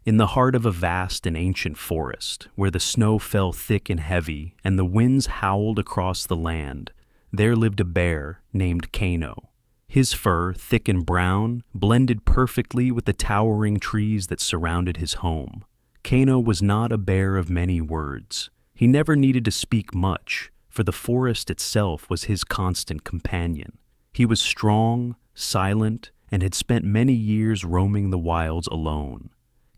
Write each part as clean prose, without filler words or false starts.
In the heart of a vast and ancient forest, where the snow fell thick and heavy and the winds howled across the land, there lived a bear named Kano. His fur, thick and brown, blended perfectly with the towering trees that surrounded his home. Kano was not a bear of many words. He never needed to speak much, for the forest itself was his constant companion. He was strong, silent, and had spent many years roaming the wilds alone.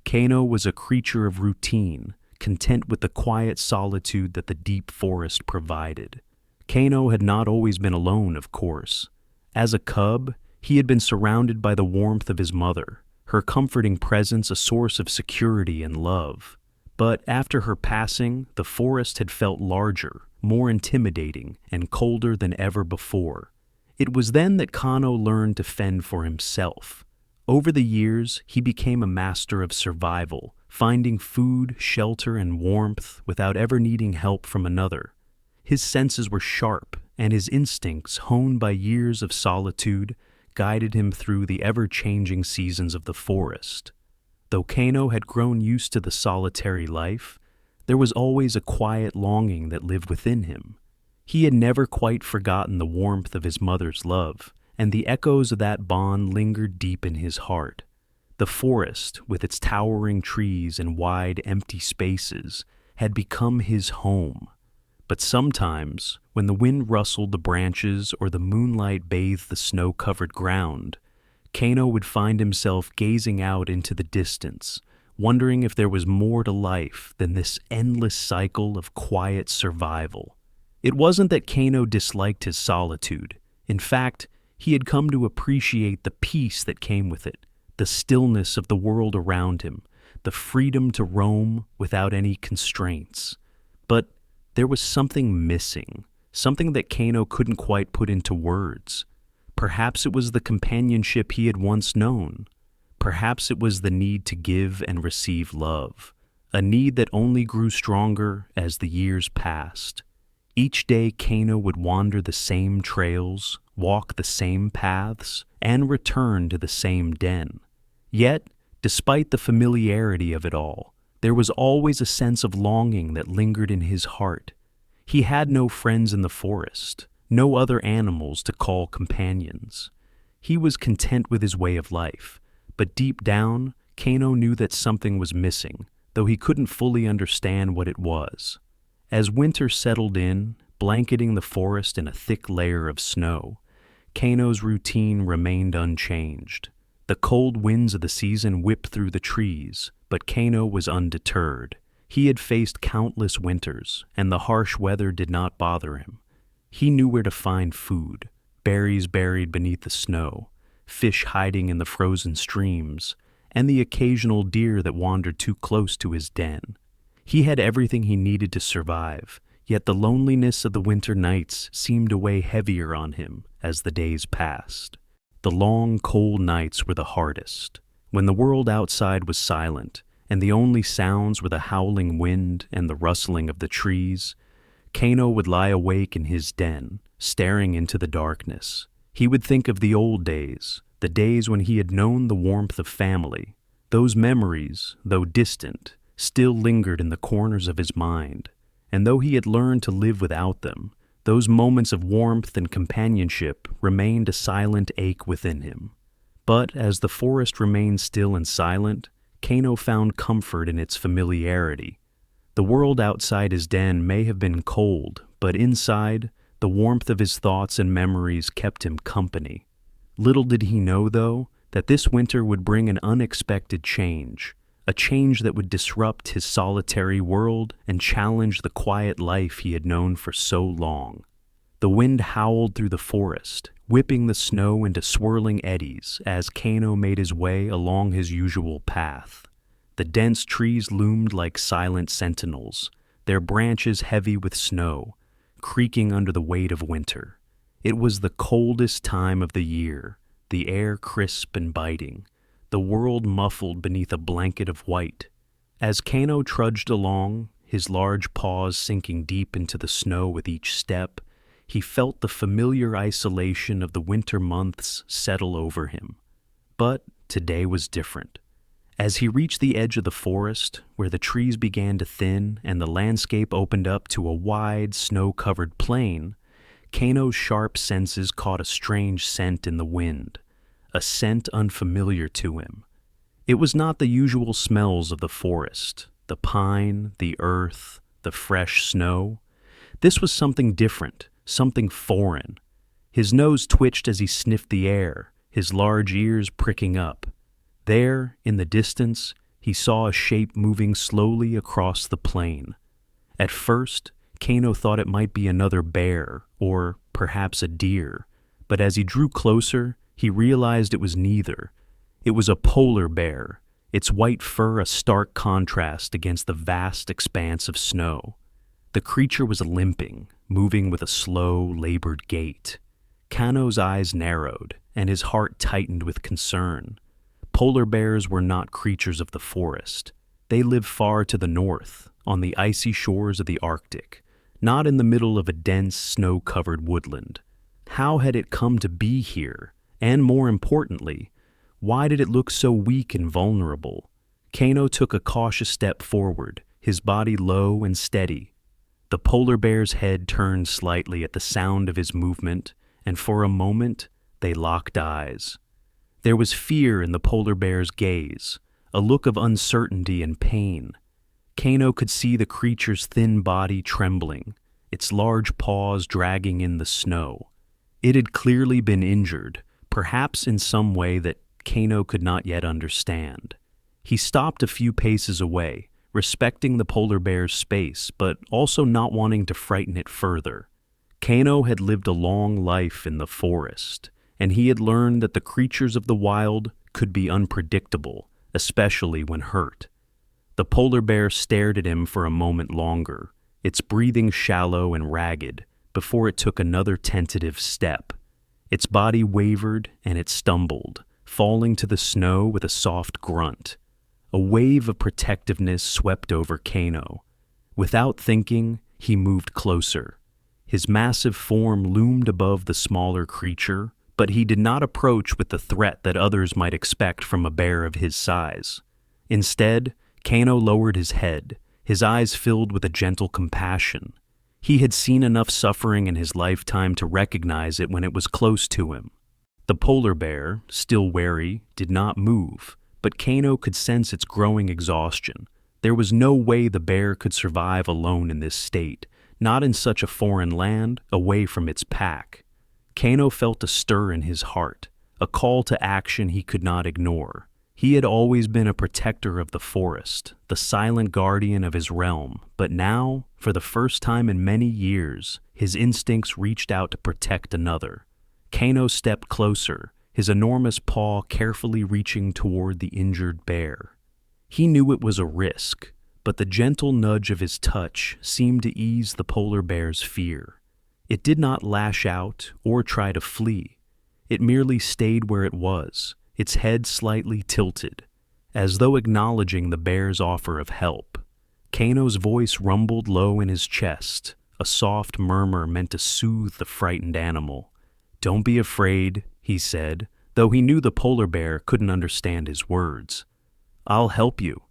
Kano was a creature of routine, content with the quiet solitude that the deep forest provided. Kano had not always been alone, of course. As a cub, he had been surrounded by the warmth of his mother, her comforting presence a source of security and love. But after her passing, the forest had felt larger, more intimidating, and colder than ever before. It was then that Kano learned to fend for himself. Over the years, he became a master of survival, finding food, shelter, and warmth without ever needing help from another. His senses were sharp, and his instincts, honed by years of solitude, guided him through the ever-changing seasons of the forest. Though Kano had grown used to the solitary life, there was always a quiet longing that lived within him. He had never quite forgotten the warmth of his mother's love, and the echoes of that bond lingered deep in his heart. The forest, with its towering trees and wide, empty spaces, had become his home. But sometimes, when the wind rustled the branches or the moonlight bathed the snow-covered ground, Kano would find himself gazing out into the distance, wondering if there was more to life than this endless cycle of quiet survival. It wasn't that Kano disliked his solitude. In fact, he had come to appreciate the peace that came with it, the stillness of the world around him, the freedom to roam without any constraints. But there was something missing, something that Kano couldn't quite put into words. Perhaps it was the companionship he had once known. Perhaps it was the need to give and receive love, a need that only grew stronger as the years passed. Each day Kano would wander the same trails, walk the same paths, and return to the same den. Yet, despite the familiarity of it all, there was always a sense of longing that lingered in his heart. He had no friends in the forest, no other animals to call companions. He was content with his way of life, but deep down, Kano knew that something was missing, though he couldn't fully understand what it was. As winter settled in, blanketing the forest in a thick layer of snow, Kano's routine remained unchanged. The cold winds of the season whipped through the trees, but Kano was undeterred. He had faced countless winters, and the harsh weather did not bother him. He knew where to find food: berries buried beneath the snow, fish hiding in the frozen streams, and the occasional deer that wandered too close to his den. He had everything he needed to survive, yet the loneliness of the winter nights seemed to weigh heavier on him as the days passed. The long, cold nights were the hardest, when the world outside was silent, and the only sounds were the howling wind and the rustling of the trees. Kano would lie awake in his den, staring into the darkness. He would think of the old days, the days when he had known the warmth of family. Those memories, though distant, still lingered in the corners of his mind, and though he had learned to live without them, those moments of warmth and companionship remained a silent ache within him. But as the forest remained still and silent, Kano found comfort in its familiarity. The world outside his den may have been cold, but inside, the warmth of his thoughts and memories kept him company. Little did he know, though, that this winter would bring an unexpected change, a change that would disrupt his solitary world and challenge the quiet life he had known for so long. The wind howled through the forest, whipping the snow into swirling eddies as Kano made his way along his usual path. The dense trees loomed like silent sentinels, their branches heavy with snow, creaking under the weight of winter. It was the coldest time of the year, the air crisp and biting, the world muffled beneath a blanket of white. As Kano trudged along, his large paws sinking deep into the snow with each step, he felt the familiar isolation of the winter months settle over him. But today was different. As he reached the edge of the forest, where the trees began to thin and the landscape opened up to a wide, snow-covered plain, Kano's sharp senses caught a strange scent in the wind, a scent unfamiliar to him. It was not the usual smells of the forest, the pine, the earth, the fresh snow. This was something different, something foreign. His nose twitched as he sniffed the air, his large ears pricking up. There, in the distance, he saw a shape moving slowly across the plain. At first, Kano thought it might be another bear, or perhaps a deer, but as he drew closer, he realized it was neither. It was a polar bear, its white fur a stark contrast against the vast expanse of snow. The creature was limping, moving with a slow, labored gait. Kano's eyes narrowed, and his heart tightened with concern. Polar bears were not creatures of the forest. They lived far to the north, on the icy shores of the Arctic, not in the middle of a dense, snow-covered woodland. How had it come to be here? And more importantly, why did it look so weak and vulnerable? Kano took a cautious step forward, his body low and steady. The polar bear's head turned slightly at the sound of his movement, and for a moment, they locked eyes. There was fear in the polar bear's gaze, a look of uncertainty and pain. Kano could see the creature's thin body trembling, its large paws dragging in the snow. It had clearly been injured, perhaps in some way that Kano could not yet understand. He stopped a few paces away, respecting the polar bear's space, but also not wanting to frighten it further. Kano had lived a long life in the forest, and he had learned that the creatures of the wild could be unpredictable, especially when hurt. The polar bear stared at him for a moment longer, its breathing shallow and ragged, before it took another tentative step. Its body wavered and it stumbled, falling to the snow with a soft grunt. A wave of protectiveness swept over Kano. Without thinking, he moved closer. His massive form loomed above the smaller creature, but he did not approach with the threat that others might expect from a bear of his size. Instead, Kano lowered his head, his eyes filled with a gentle compassion. He had seen enough suffering in his lifetime to recognize it when it was close to him. The polar bear, still wary, did not move, but Kano could sense its growing exhaustion. There was no way the bear could survive alone in this state, not in such a foreign land, away from its pack. Kano felt a stir in his heart, a call to action he could not ignore. He had always been a protector of the forest, the silent guardian of his realm, but now, for the first time in many years, his instincts reached out to protect another. Kano stepped closer, his enormous paw carefully reaching toward the injured bear. He knew it was a risk, but the gentle nudge of his touch seemed to ease the polar bear's fear. It did not lash out or try to flee. It merely stayed where it was, its head slightly tilted, as though acknowledging the bear's offer of help. Kano's voice rumbled low in his chest, a soft murmur meant to soothe the frightened animal. "Don't be afraid," he said, though he knew the polar bear couldn't understand his words. "I'll help you."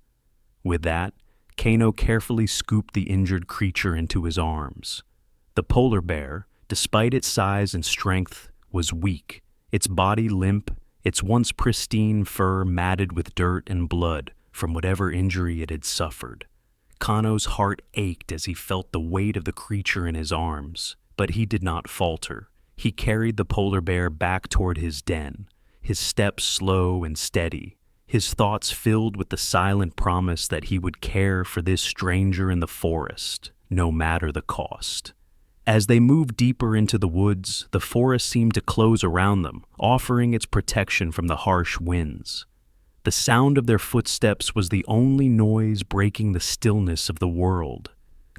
With that, Kano carefully scooped the injured creature into his arms. The polar bear, despite its size and strength, was weak, its body limp, its once pristine fur matted with dirt and blood from whatever injury it had suffered. Kano's heart ached as he felt the weight of the creature in his arms, but he did not falter. He carried the polar bear back toward his den, his steps slow and steady, his thoughts filled with the silent promise that he would care for this stranger in the forest, no matter the cost. As they moved deeper into the woods, the forest seemed to close around them, offering its protection from the harsh winds. The sound of their footsteps was the only noise breaking the stillness of the world.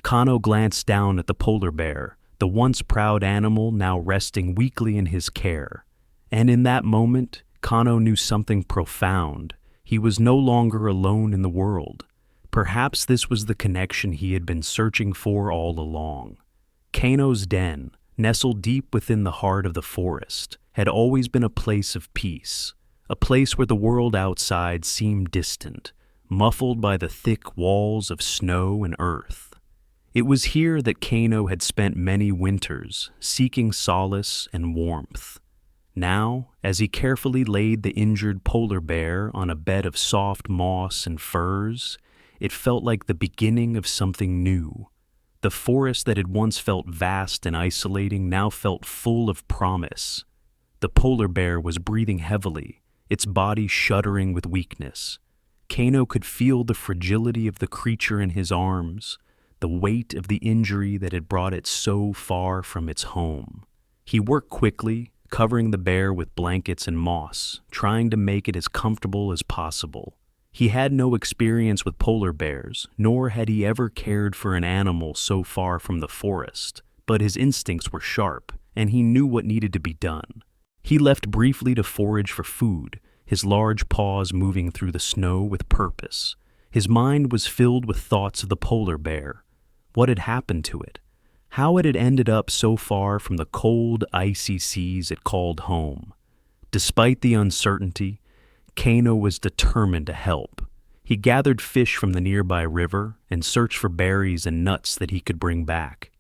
Kano glanced down at the polar bear, the once proud animal now resting weakly in his care. And in that moment, Kano knew something profound. He was no longer alone in the world. Perhaps this was the connection he had been searching for all along. Kano's den, nestled deep within the heart of the forest, had always been a place of peace, a place where the world outside seemed distant, muffled by the thick walls of snow and earth. It was here that Kano had spent many winters, seeking solace and warmth. Now, as he carefully laid the injured polar bear on a bed of soft moss and furs, it felt like the beginning of something new. The forest that had once felt vast and isolating now felt full of promise. The polar bear was breathing heavily, its body shuddering with weakness. Kano could feel the fragility of the creature in his arms, the weight of the injury that had brought it so far from its home. He worked quickly, covering the bear with blankets and moss, trying to make it as comfortable as possible. He had no experience with polar bears, nor had he ever cared for an animal so far from the forest, but his instincts were sharp, and he knew what needed to be done. He left briefly to forage for food, his large paws moving through the snow with purpose. His mind was filled with thoughts of the polar bear. What had happened to it? How had it ended up so far from the cold, icy seas it called home? Despite the uncertainty, Kano was determined to help. He gathered fish from the nearby river and searched for berries and nuts that he could bring back.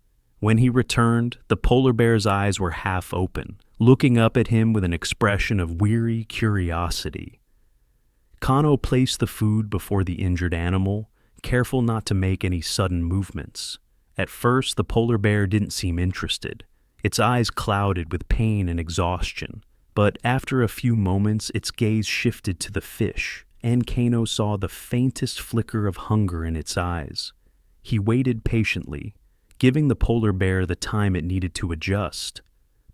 When he returned, the polar bear's eyes were half open, looking up at him with an expression of weary curiosity. Kano placed the food before the injured animal, careful not to make any sudden movements. At first, the polar bear didn't seem interested. Its eyes clouded with pain and exhaustion, but after a few moments, its gaze shifted to the fish, and Kano saw the faintest flicker of hunger in its eyes. He waited patiently, giving the polar bear the time it needed to adjust.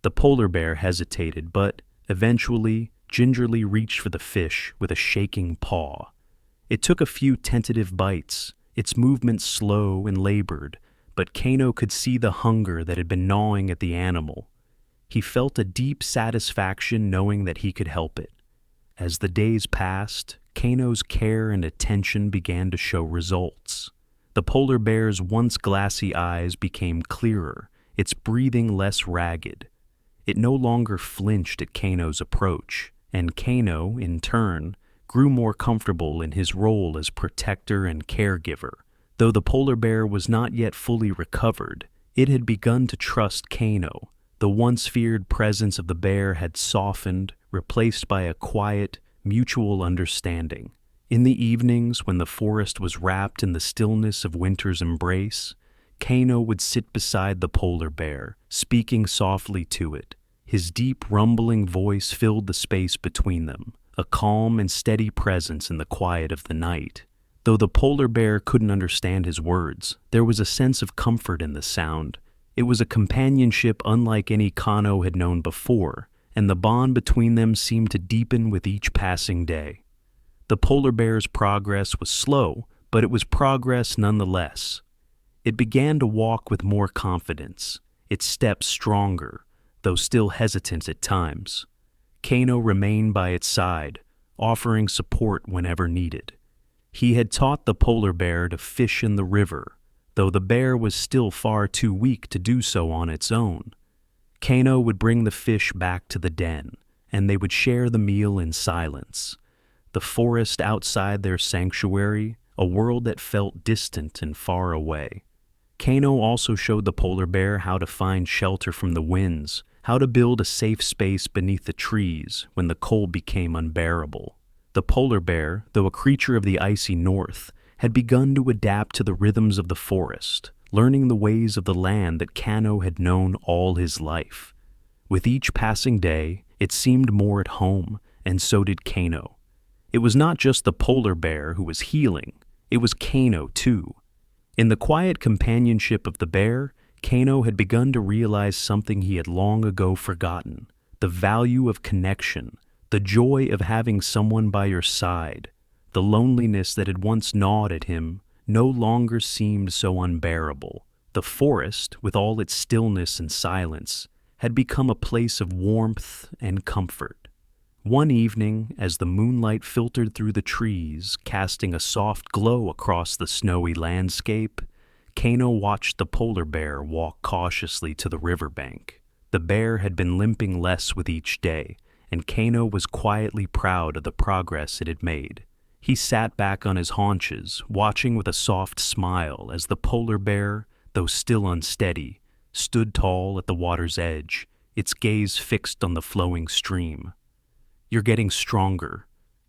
The polar bear hesitated, but eventually, gingerly reached for the fish with a shaking paw. It took a few tentative bites, its movements slow and labored, but Kano could see the hunger that had been gnawing at the animal. He felt a deep satisfaction knowing that he could help it. As the days passed, Kano's care and attention began to show results. The polar bear's once glassy eyes became clearer, its breathing less ragged. It no longer flinched at Kano's approach, and Kano, in turn, grew more comfortable in his role as protector and caregiver. Though the polar bear was not yet fully recovered, it had begun to trust Kano. The once feared presence of the bear had softened, replaced by a quiet, mutual understanding. In the evenings, when the forest was wrapped in the stillness of winter's embrace, Kano would sit beside the polar bear, speaking softly to it. His deep, rumbling voice filled the space between them, a calm and steady presence in the quiet of the night. Though the polar bear couldn't understand his words, there was a sense of comfort in the sound. It was a companionship unlike any Kano had known before, and the bond between them seemed to deepen with each passing day. The polar bear's progress was slow, but it was progress nonetheless. It began to walk with more confidence, its steps stronger, though still hesitant at times. Kano remained by its side, offering support whenever needed. He had taught the polar bear to fish in the river, though the bear was still far too weak to do so on its own. Kano would bring the fish back to the den, and they would share the meal in silence. The forest outside their sanctuary, a world that felt distant and far away. Kano also showed the polar bear how to find shelter from the winds, how to build a safe space beneath the trees when the cold became unbearable. The polar bear, though a creature of the icy north, had begun to adapt to the rhythms of the forest, learning the ways of the land that Kano had known all his life. With each passing day, it seemed more at home, and so did Kano. It was not just the polar bear who was healing, it was Kano too. In the quiet companionship of the bear, Kano had begun to realize something he had long ago forgotten: the value of connection, the joy of having someone by your side. The loneliness that had once gnawed at him no longer seemed so unbearable. The forest, with all its stillness and silence, had become a place of warmth and comfort. One evening, as the moonlight filtered through the trees, casting a soft glow across the snowy landscape, Kano watched the polar bear walk cautiously to the riverbank. The bear had been limping less with each day, and Kano was quietly proud of the progress it had made. He sat back on his haunches, watching with a soft smile as the polar bear, though still unsteady, stood tall at the water's edge, its gaze fixed on the flowing stream. "You're getting stronger,"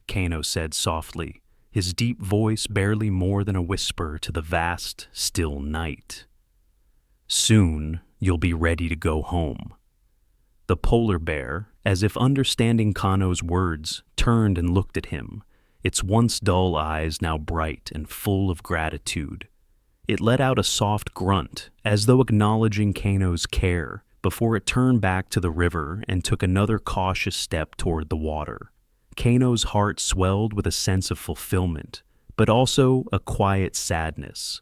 Kano said softly, his deep voice barely more than a whisper to the vast, still night. "Soon, you'll be ready to go home." The polar bear, as if understanding Kano's words, turned and looked at him, its once dull eyes now bright and full of gratitude. It let out a soft grunt, as though acknowledging Kano's care, before it turned back to the river and took another cautious step toward the water. Kano's heart swelled with a sense of fulfillment, but also a quiet sadness.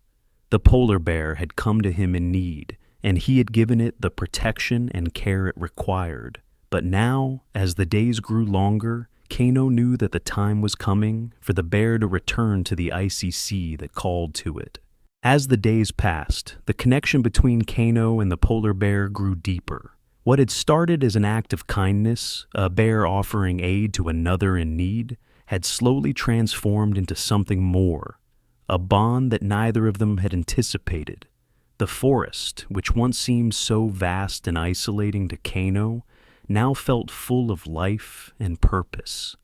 The polar bear had come to him in need, and he had given it the protection and care it required. But now, as the days grew longer, Kano knew that the time was coming for the bear to return to the icy sea that called to it. As the days passed, the connection between Kano and the polar bear grew deeper. What had started as an act of kindness, a bear offering aid to another in need, had slowly transformed into something more, a bond that neither of them had anticipated. The forest, which once seemed so vast and isolating to Kano, now felt full of life and purpose.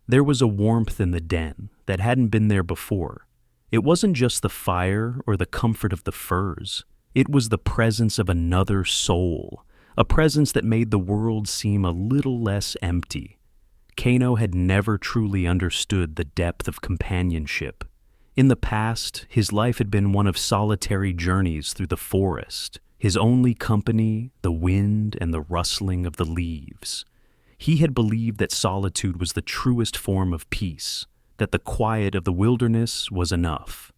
There was a warmth in the den that hadn't been there before. It wasn't just the fire or the comfort of the furs. It was the presence of another soul, a presence that made the world seem a little less empty. Kano had never truly understood the depth of companionship. In the past, his life had been one of solitary journeys through the forest, his only company, the wind and the rustling of the leaves. He had believed that solitude was the truest form of peace, that the quiet of the wilderness was enough.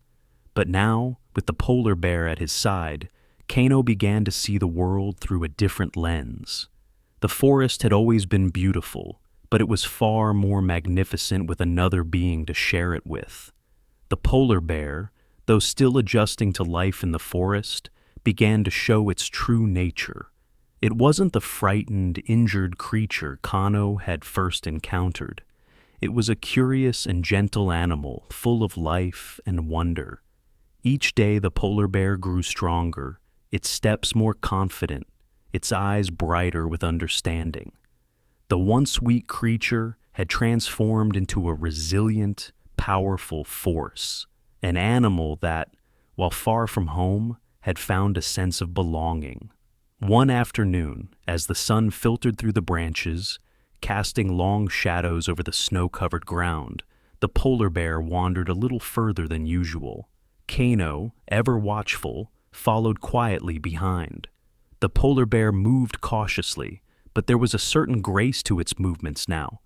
But now, with the polar bear at his side, Kano began to see the world through a different lens. The forest had always been beautiful, but it was far more magnificent with another being to share it with. The polar bear, though still adjusting to life in the forest, began to show its true nature. It wasn't the frightened, injured creature Kano had first encountered. It was a curious and gentle animal, full of life and wonder. Each day the polar bear grew stronger, its steps more confident, its eyes brighter with understanding. The once weak creature had transformed into a resilient, powerful force, an animal that, while far from home, had found a sense of belonging. One afternoon, as the sun filtered through the branches, casting long shadows over the snow-covered ground, the polar bear wandered a little further than usual. Kano, ever watchful, followed quietly behind. The polar bear moved cautiously, but there was a certain grace to its movements now,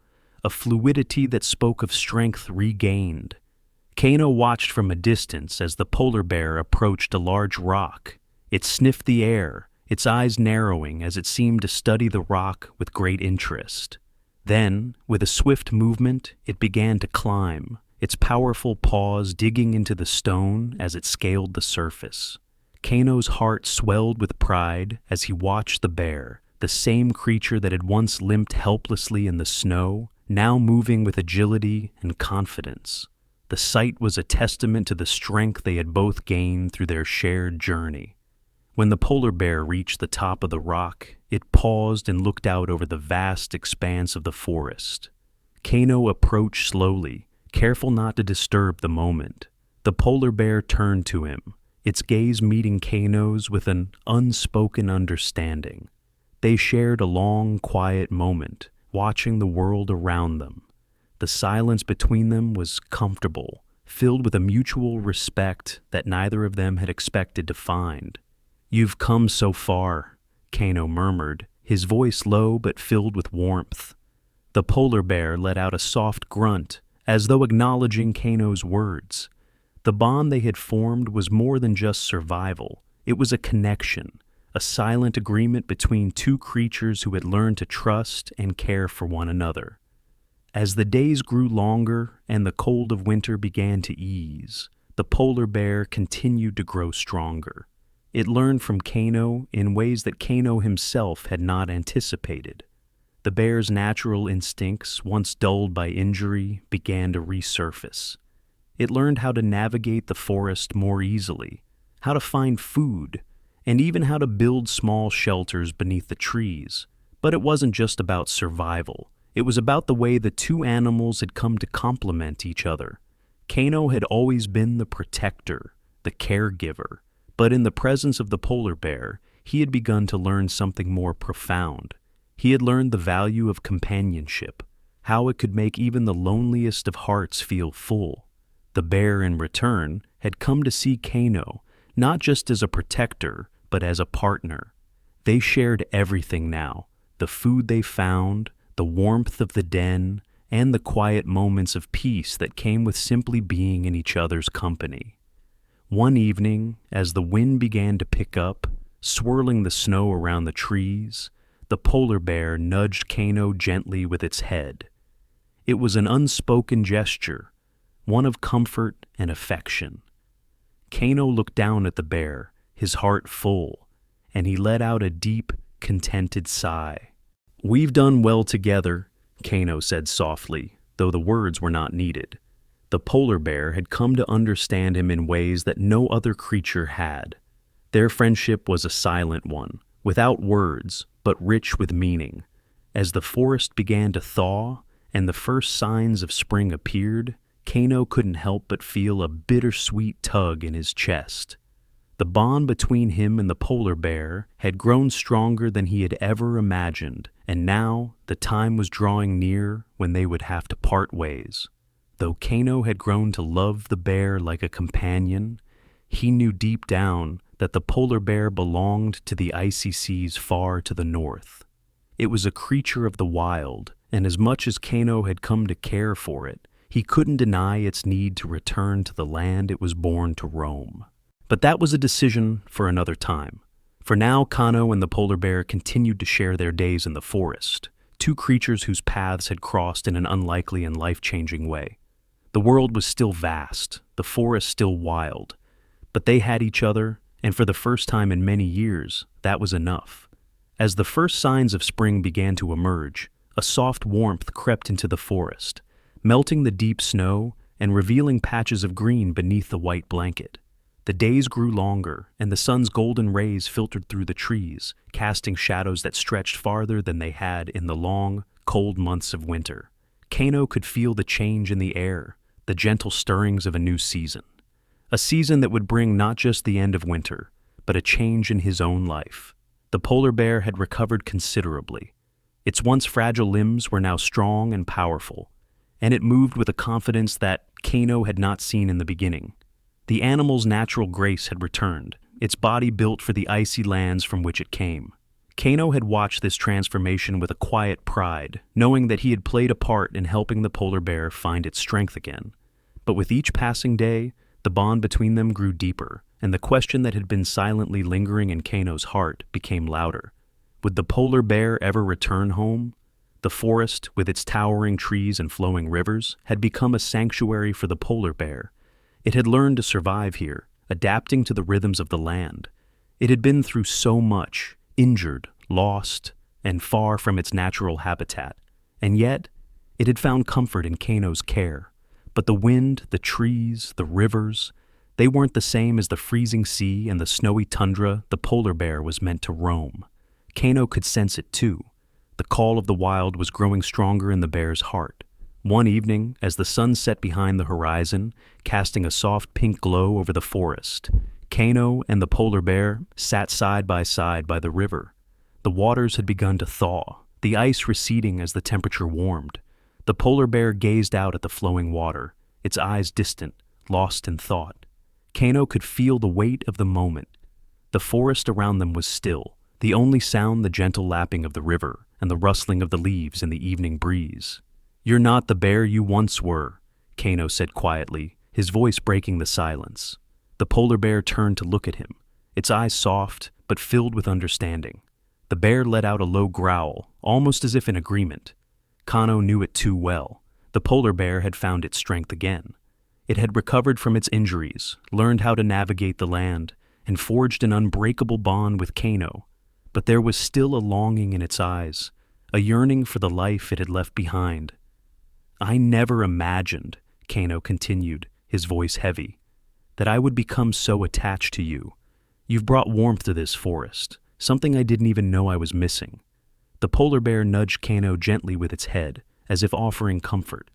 a fluidity that spoke of strength regained. Kano watched from a distance as the polar bear approached a large rock. It sniffed the air, its eyes narrowing as it seemed to study the rock with great interest. Then, with a swift movement, it began to climb, its powerful paws digging into the stone as it scaled the surface. Kano's heart swelled with pride as he watched the bear, the same creature that had once limped helplessly in the snow, now moving with agility and confidence. The sight was a testament to the strength they had both gained through their shared journey. When the polar bear reached the top of the rock, it paused and looked out over the vast expanse of the forest. Kano approached slowly, careful not to disturb the moment. The polar bear turned to him, its gaze meeting Kano's with an unspoken understanding. They shared a long, quiet moment, watching the world around them. The silence between them was comfortable, filled with a mutual respect that neither of them had expected to find. "You've come so far," Kano murmured, his voice low but filled with warmth. The polar bear let out a soft grunt, as though acknowledging Kano's words. The bond they had formed was more than just survival. It was a connection, a silent agreement between two creatures who had learned to trust and care for one another. As the days grew longer and the cold of winter began to ease, the polar bear continued to grow stronger. It learned from Kano in ways that Kano himself had not anticipated. The bear's natural instincts, once dulled by injury, began to resurface. It learned how to navigate the forest more easily, how to find food, and even how to build small shelters beneath the trees. But it wasn't just about survival. It was about the way the two animals had come to complement each other. Kano had always been the protector, the caregiver, but in the presence of the polar bear, he had begun to learn something more profound. He had learned the value of companionship, how it could make even the loneliest of hearts feel full. The bear, in return, had come to see Kano, not just as a protector, but as a partner. They shared everything now, the food they found, the warmth of the den, and the quiet moments of peace that came with simply being in each other's company. One evening, as the wind began to pick up, swirling the snow around the trees, the polar bear nudged Kano gently with its head. It was an unspoken gesture, one of comfort and affection. Kano looked down at the bear, his heart full, and he let out a deep, contented sigh. "We've done well together," Kano said softly, though the words were not needed. The polar bear had come to understand him in ways that no other creature had. Their friendship was a silent one, without words, but rich with meaning. As the forest began to thaw and the first signs of spring appeared, Kano couldn't help but feel a bittersweet tug in his chest. The bond between him and the polar bear had grown stronger than he had ever imagined, and now the time was drawing near when they would have to part ways. Though Kano had grown to love the bear like a companion, he knew deep down that the polar bear belonged to the icy seas far to the north. It was a creature of the wild, and as much as Kano had come to care for it, he couldn't deny its need to return to the land it was born to roam. But that was a decision for another time. For now, Kano and the polar bear continued to share their days in the forest, two creatures whose paths had crossed in an unlikely and life-changing way. The world was still vast, the forest still wild, but they had each other, and for the first time in many years, that was enough. As the first signs of spring began to emerge, a soft warmth crept into the forest, melting the deep snow and revealing patches of green beneath the white blanket. The days grew longer, and the sun's golden rays filtered through the trees, casting shadows that stretched farther than they had in the long, cold months of winter. Kano could feel the change in the air, the gentle stirrings of a new season. A season that would bring not just the end of winter, but a change in his own life. The polar bear had recovered considerably. Its once fragile limbs were now strong and powerful, and it moved with a confidence that Kano had not seen in the beginning. The animal's natural grace had returned, its body built for the icy lands from which it came. Kano had watched this transformation with a quiet pride, knowing that he had played a part in helping the polar bear find its strength again. But with each passing day, the bond between them grew deeper, and the question that had been silently lingering in Kano's heart became louder. Would the polar bear ever return home? The forest, with its towering trees and flowing rivers, had become a sanctuary for the polar bear. It had learned to survive here, adapting to the rhythms of the land. It had been through so much, injured, lost, and far from its natural habitat. And yet, it had found comfort in Kano's care. But the wind, the trees, the rivers, they weren't the same as the freezing sea and the snowy tundra the polar bear was meant to roam. Kano could sense it too. The call of the wild was growing stronger in the bear's heart. One evening, as the sun set behind the horizon, casting a soft pink glow over the forest, Kano and the polar bear sat side by the river. The waters had begun to thaw, the ice receding as the temperature warmed. The polar bear gazed out at the flowing water, its eyes distant, lost in thought. Kano could feel the weight of the moment. The forest around them was still, the only sound the gentle lapping of the river and the rustling of the leaves in the evening breeze. "You're not the bear you once were," Kano said quietly, his voice breaking the silence. The polar bear turned to look at him, its eyes soft but filled with understanding. The bear let out a low growl, almost as if in agreement. Kano knew it too well. The polar bear had found its strength again. It had recovered from its injuries, learned how to navigate the land, and forged an unbreakable bond with Kano. But there was still a longing in its eyes, a yearning for the life it had left behind. "I never imagined," Kano continued, his voice heavy, "that I would become so attached to you. You've brought warmth to this forest, something I didn't even know I was missing." The polar bear nudged Kano gently with its head, as if offering comfort.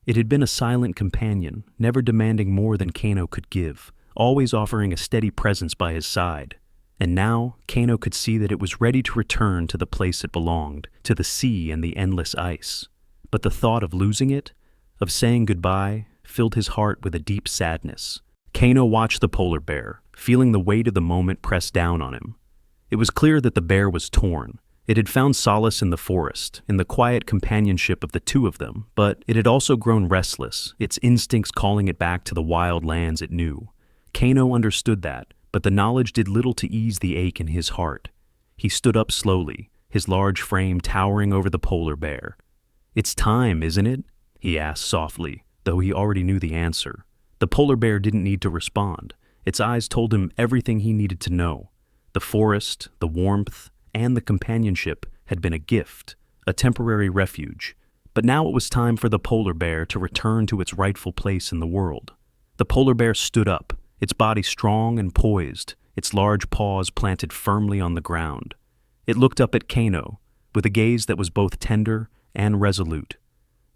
It had been a silent companion, never demanding more than Kano could give, always offering a steady presence by his side. And now, Kano could see that it was ready to return to the place it belonged, to the sea and the endless ice. But the thought of losing it, of saying goodbye, filled his heart with a deep sadness. Kano watched the polar bear, feeling the weight of the moment press down on him. It was clear that the bear was torn. It had found solace in the forest, in the quiet companionship of the two of them, but it had also grown restless, its instincts calling it back to the wild lands it knew. Kano understood that, but the knowledge did little to ease the ache in his heart. He stood up slowly, his large frame towering over the polar bear. "It's time, isn't it?" he asked softly, though he already knew the answer. The polar bear didn't need to respond. Its eyes told him everything he needed to know. The forest, the warmth, and the companionship had been a gift, a temporary refuge. But now it was time for the polar bear to return to its rightful place in the world. The polar bear stood up, its body strong and poised, its large paws planted firmly on the ground. It looked up at Kano, with a gaze that was both tender and resolute.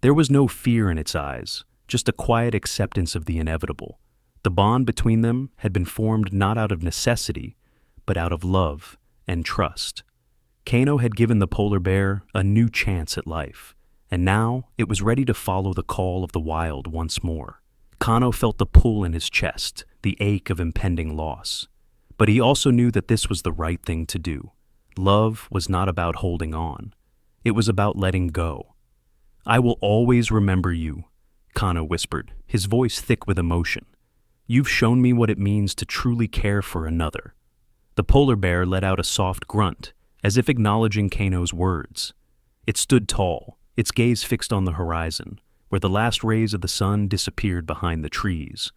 There was no fear in its eyes, just a quiet acceptance of the inevitable. The bond between them had been formed not out of necessity, but out of love and trust. Kano had given the polar bear a new chance at life, and now it was ready to follow the call of the wild once more. Kano felt the pull in his chest, the ache of impending loss. But he also knew that this was the right thing to do. Love was not about holding on. It was about letting go. "I will always remember you," Kano whispered, his voice thick with emotion. "You've shown me what it means to truly care for another." The polar bear let out a soft grunt, as if acknowledging Kano's words. It stood tall, its gaze fixed on the horizon, where the last rays of the sun disappeared behind the trees.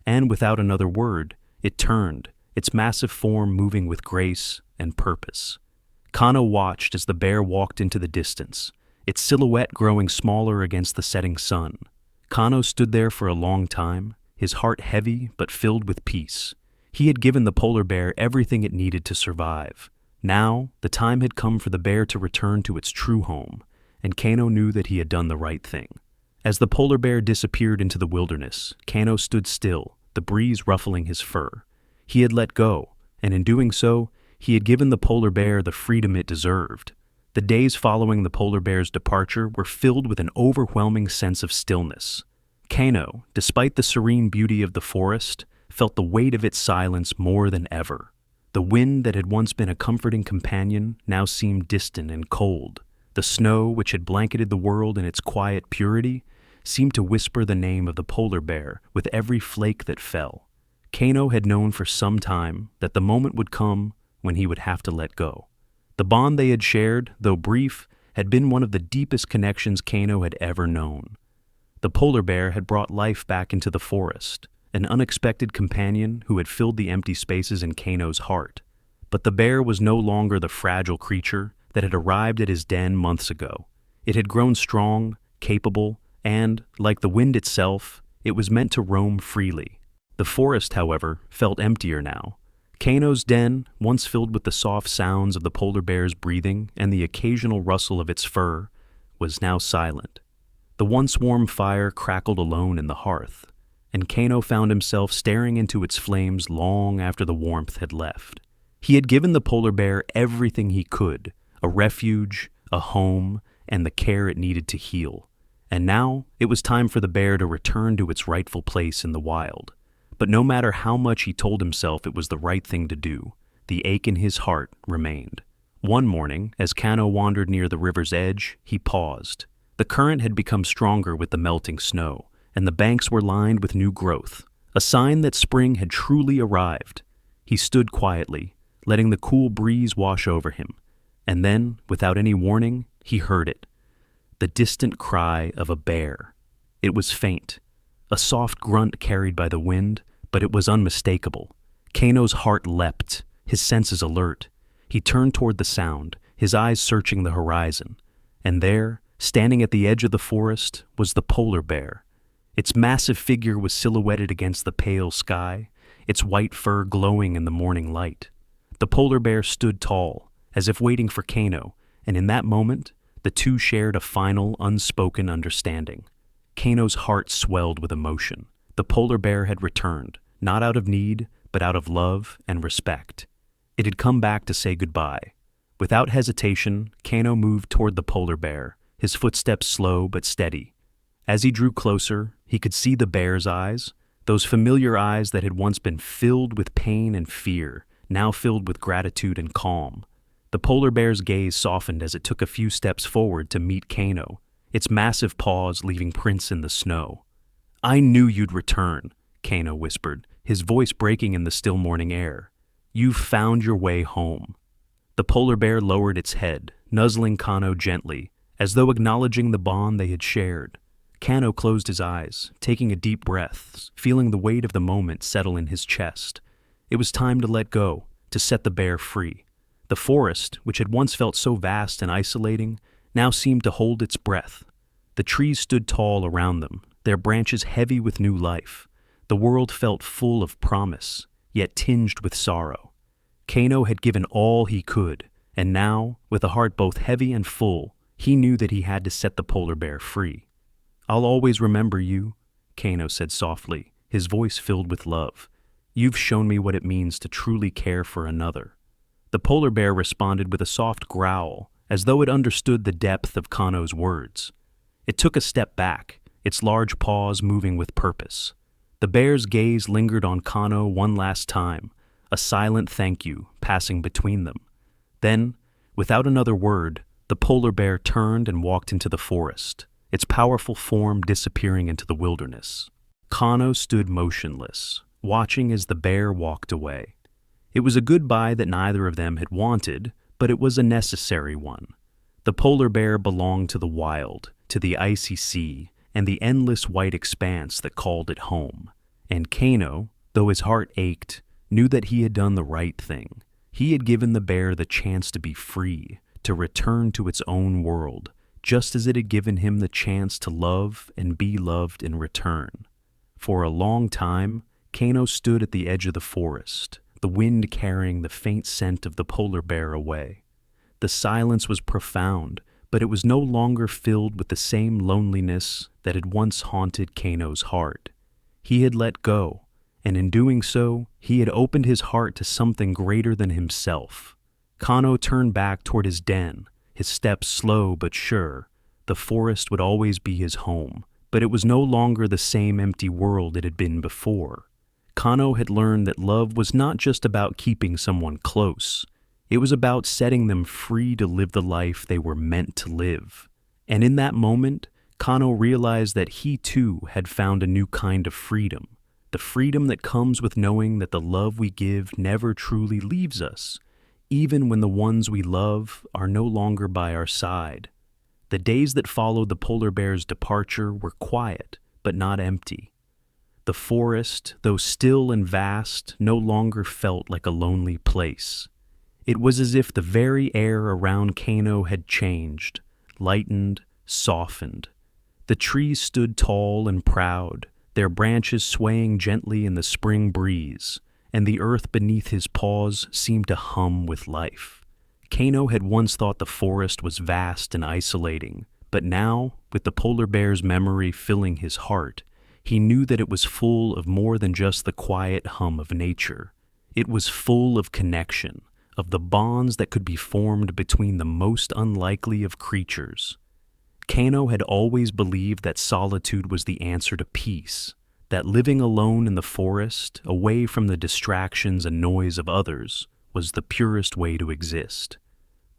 And without another word, it turned, its massive form moving with grace and purpose. Kano watched as the bear walked into the distance, its silhouette growing smaller against the setting sun. Kano stood there for a long time, his heart heavy but filled with peace. He had given the polar bear everything it needed to survive. Now, the time had come for the bear to return to its true home, and Kano knew that he had done the right thing. As the polar bear disappeared into the wilderness, Kano stood still, the breeze ruffling his fur. He had let go, and in doing so, he had given the polar bear the freedom it deserved. The days following the polar bear's departure were filled with an overwhelming sense of stillness. Kano, despite the serene beauty of the forest, felt the weight of its silence more than ever. The wind that had once been a comforting companion now seemed distant and cold. The snow, which had blanketed the world in its quiet purity, seemed to whisper the name of the polar bear with every flake that fell. Kano had known for some time that the moment would come when he would have to let go. The bond they had shared, though brief, had been one of the deepest connections Kano had ever known. The polar bear had brought life back into the forest, an unexpected companion who had filled the empty spaces in Kano's heart. But the bear was no longer the fragile creature that had arrived at his den months ago. It had grown strong, capable, and, like the wind itself, it was meant to roam freely. The forest, however, felt emptier now. Kano's den, once filled with the soft sounds of the polar bear's breathing and the occasional rustle of its fur, was now silent. The once warm fire crackled alone in the hearth, and Kano found himself staring into its flames long after the warmth had left. He had given the polar bear everything he could, a refuge, a home, and the care it needed to heal. And now it was time for the bear to return to its rightful place in the wild. But no matter how much he told himself it was the right thing to do, the ache in his heart remained. One morning, as Kano wandered near the river's edge, he paused. The current had become stronger with the melting snow, and the banks were lined with new growth, a sign that spring had truly arrived. He stood quietly, letting the cool breeze wash over him, and then, without any warning, he heard it. The distant cry of a bear. It was faint, a soft grunt carried by the wind, but it was unmistakable. Kano's heart leapt, his senses alert. He turned toward the sound, his eyes searching the horizon, And there, standing at the edge of the forest, was the polar bear. Its massive figure was silhouetted against the pale sky, its white fur glowing in the morning light. The polar bear stood tall, as if waiting for Kano, and in that moment, the two shared a final, unspoken understanding. Kano's heart swelled with emotion. The polar bear had returned, not out of need, but out of love and respect. It had come back to say goodbye. Without hesitation, Kano moved toward the polar bear, his footsteps slow but steady. As he drew closer, he could see the bear's eyes, those familiar eyes that had once been filled with pain and fear, now filled with gratitude and calm. The polar bear's gaze softened as it took a few steps forward to meet Kano, its massive paws leaving prints in the snow. "I knew you'd return," Kano whispered, his voice breaking in the still morning air. "You've found your way home." The polar bear lowered its head, nuzzling Kano gently, as though acknowledging the bond they had shared. Kano closed his eyes, taking a deep breath, feeling the weight of the moment settle in his chest. It was time to let go, to set the bear free. The forest, which had once felt so vast and isolating, now seemed to hold its breath. The trees stood tall around them, their branches heavy with new life. The world felt full of promise, yet tinged with sorrow. Kano had given all he could, and now, with a heart both heavy and full, he knew that he had to set the polar bear free. "I'll always remember you," Kano said softly, his voice filled with love. "You've shown me what it means to truly care for another." The polar bear responded with a soft growl, as though it understood the depth of Kano's words. It took a step back, its large paws moving with purpose. The bear's gaze lingered on Kano one last time, a silent thank you passing between them. Then, without another word, the polar bear turned and walked into the forest, its powerful form disappearing into the wilderness. Kano stood motionless, watching as the bear walked away. It was a goodbye that neither of them had wanted, but it was a necessary one. The polar bear belonged to the wild, to the icy sea, and the endless white expanse that called it home. And Kano, though his heart ached, knew that he had done the right thing. He had given the bear the chance to be free, to return to its own world, just as it had given him the chance to love and be loved in return. For a long time, Kano stood at the edge of the forest, the wind carrying the faint scent of the polar bear away. The silence was profound, but it was no longer filled with the same loneliness that had once haunted Kano's heart. He had let go, and in doing so, he had opened his heart to something greater than himself. Kano turned back toward his den, his steps slow but sure. The forest would always be his home, but it was no longer the same empty world it had been before. Kano had learned that love was not just about keeping someone close. It was about setting them free to live the life they were meant to live. And in that moment, Kano realized that he too had found a new kind of freedom. The freedom that comes with knowing that the love we give never truly leaves us, even when the ones we love are no longer by our side. The days that followed the polar bear's departure were quiet, but not empty. The forest, though still and vast, no longer felt like a lonely place. It was as if the very air around Kano had changed, lightened, softened. The trees stood tall and proud, their branches swaying gently in the spring breeze, and the earth beneath his paws seemed to hum with life. Kano had once thought the forest was vast and isolating, but now, with the polar bear's memory filling his heart, he knew that it was full of more than just the quiet hum of nature. It was full of connection, of the bonds that could be formed between the most unlikely of creatures. Kano had always believed that solitude was the answer to peace, that living alone in the forest, away from the distractions and noise of others, was the purest way to exist.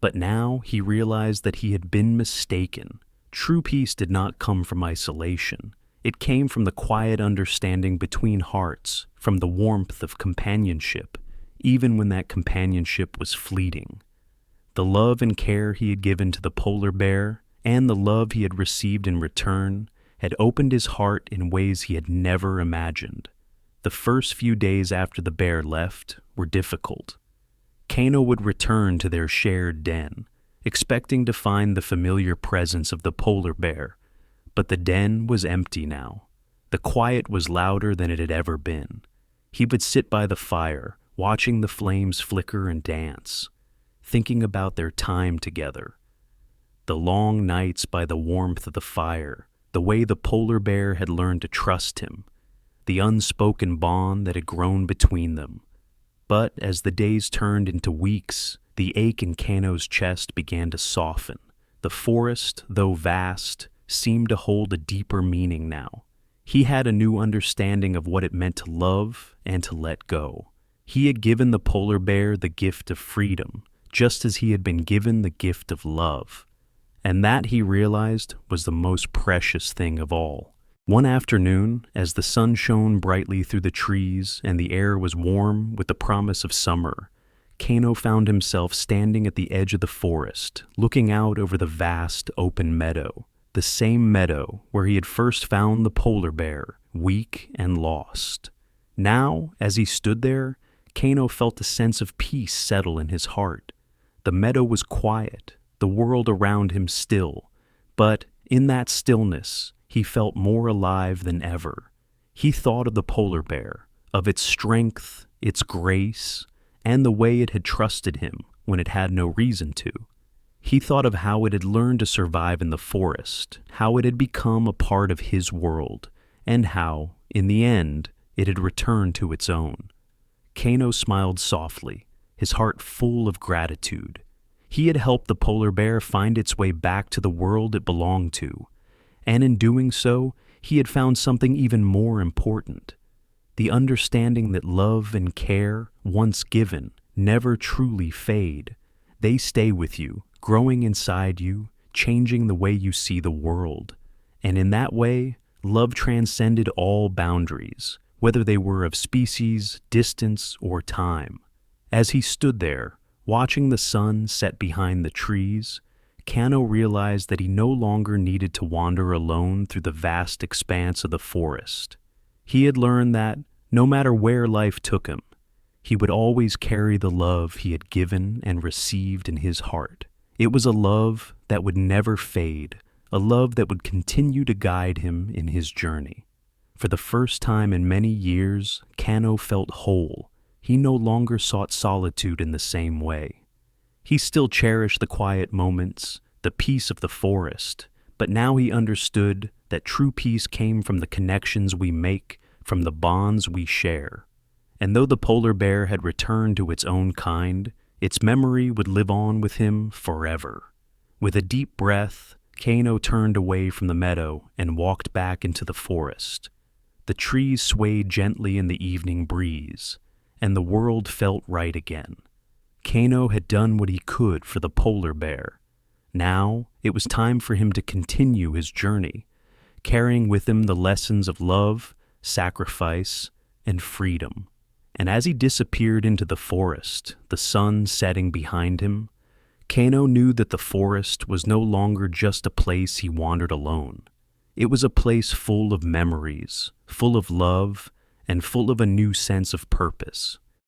But now he realized that he had been mistaken. True peace did not come from isolation. It came from the quiet understanding between hearts, from the warmth of companionship, even when that companionship was fleeting. The love and care he had given to the polar bear, and the love he had received in return, had opened his heart in ways he had never imagined. The first few days after the bear left were difficult. Kano would return to their shared den, expecting to find the familiar presence of the polar bear. But the den was empty now. The quiet was louder than it had ever been. He would sit by the fire, watching the flames flicker and dance, thinking about their time together. The long nights by the warmth of the fire, the way the polar bear had learned to trust him, the unspoken bond that had grown between them. But as the days turned into weeks, the ache in Kano's chest began to soften. The forest, though vast, seemed to hold a deeper meaning now. He had a new understanding of what it meant to love and to let go. He had given the polar bear the gift of freedom, just as he had been given the gift of love. And that, he realized, was the most precious thing of all. One afternoon, as the sun shone brightly through the trees and the air was warm with the promise of summer, Kano found himself standing at the edge of the forest, looking out over the vast open meadow, the same meadow where he had first found the polar bear, weak and lost. Now, as he stood there, Kano felt a sense of peace settle in his heart. The meadow was quiet, the world around him still, but in that stillness, he felt more alive than ever. He thought of the polar bear, of its strength, its grace, and the way it had trusted him when it had no reason to. He thought of how it had learned to survive in the forest, how it had become a part of his world, and how, in the end, it had returned to its own. Kano smiled softly, his heart full of gratitude. He had helped the polar bear find its way back to the world it belonged to, and in doing so, he had found something even more important: the understanding that love and care, once given, never truly fade. They stay with you, growing inside you, changing the way you see the world. And in that way, love transcended all boundaries, whether they were of species, distance, or time. As he stood there, watching the sun set behind the trees, Kano realized that he no longer needed to wander alone through the vast expanse of the forest. He had learned that, no matter where life took him, he would always carry the love he had given and received in his heart. It was a love that would never fade, a love that would continue to guide him in his journey. For the first time in many years, Kano felt whole. He no longer sought solitude in the same way. He still cherished the quiet moments, the peace of the forest, but now he understood that true peace came from the connections we make, from the bonds we share. And though the polar bear had returned to its own kind, its memory would live on with him forever. With a deep breath, Kano turned away from the meadow and walked back into the forest. The trees swayed gently in the evening breeze, and the world felt right again. Kano had done what he could for the polar bear. Now it was time for him to continue his journey, carrying with him the lessons of love, sacrifice, and freedom. And as he disappeared into the forest, the sun setting behind him, Kano knew that the forest was no longer just a place he wandered alone. It was a place full of memories, full of love, and full of a new sense of purpose.